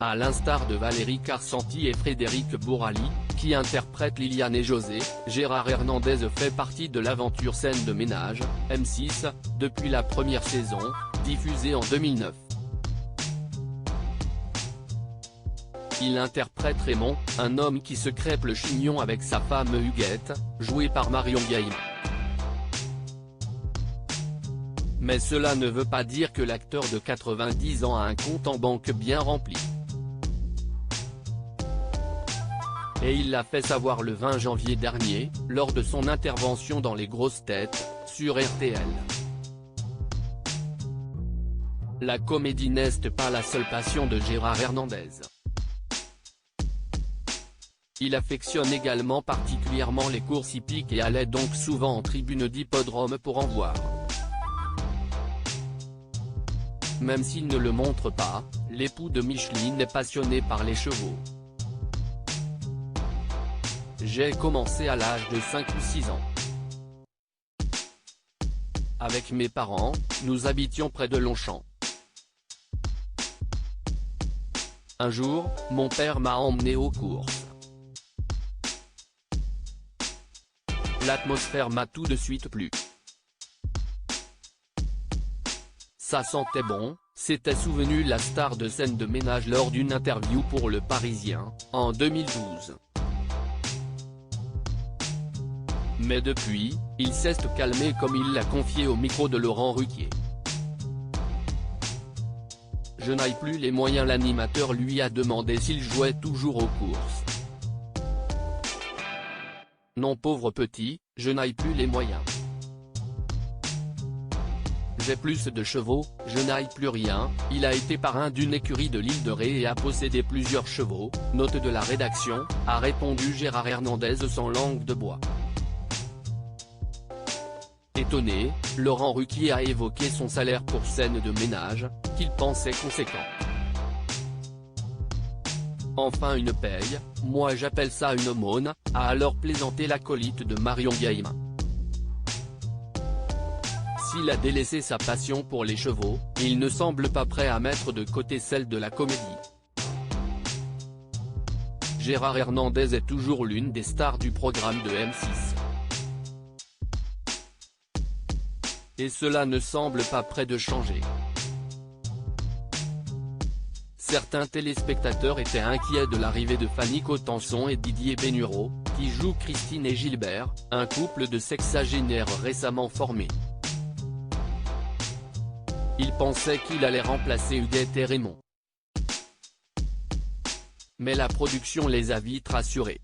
À l'instar de Valérie Carcenti et Frédéric Bourali, qui interprètent Liliane et José, Gérard Hernandez fait partie de l'aventure Scène de ménage, M6, depuis la première saison, diffusée en 2009. Il interprète Raymond, un homme qui se crêpe le chignon avec sa femme Huguette, jouée par Marion Gaillan. Mais cela ne veut pas dire que l'acteur de 90 ans a un compte en banque bien rempli. Et il l'a fait savoir le 20 janvier dernier, lors de son intervention dans Les Grosses Têtes, sur RTL. La comédie n'est pas la seule passion de Gérard Hernandez. Il affectionne également particulièrement les courses hippiques et allait donc souvent en tribune d'hippodrome pour en voir. Même s'il ne le montre pas, l'époux de Micheline est passionné par les chevaux. J'ai commencé à l'âge de 5 ou 6 ans. Avec mes parents, nous habitions près de Longchamp. Un jour, mon père m'a emmené aux courses. L'atmosphère m'a tout de suite plu. Ça sentait bon, s'était souvenu la star de Scène de ménage lors d'une interview pour Le Parisien, en 2012. Mais depuis, il s'est calmé comme il l'a confié au micro de Laurent Ruquier. Je n'ai plus les moyens, l'animateur lui a demandé s'il jouait toujours aux courses. Non pauvre petit, je n'ai plus les moyens. J'ai plus de chevaux, je n'ai plus rien. Il a été parrain d'une écurie de l'île de Ré et a possédé plusieurs chevaux, note de la rédaction, a répondu Gérard Hernandez sans langue de bois. Étonné, Laurent Ruquier a évoqué son salaire pour Scène de ménage, qu'il pensait conséquent. Enfin une paye, moi j'appelle ça une aumône, a alors plaisanté l'acolyte de Marion Gaillan. S'il a délaissé sa passion pour les chevaux, il ne semble pas prêt à mettre de côté celle de la comédie. Gérard Hernandez est toujours l'une des stars du programme de M6. Et cela ne semble pas près de changer. Certains téléspectateurs étaient inquiets de l'arrivée de Fanny Cotenson et Didier Bénureau, qui jouent Christine et Gilbert, un couple de sexagénaires récemment formé. Ils pensaient qu'il allait remplacer Huguette et Raymond. Mais la production les a vite rassurés.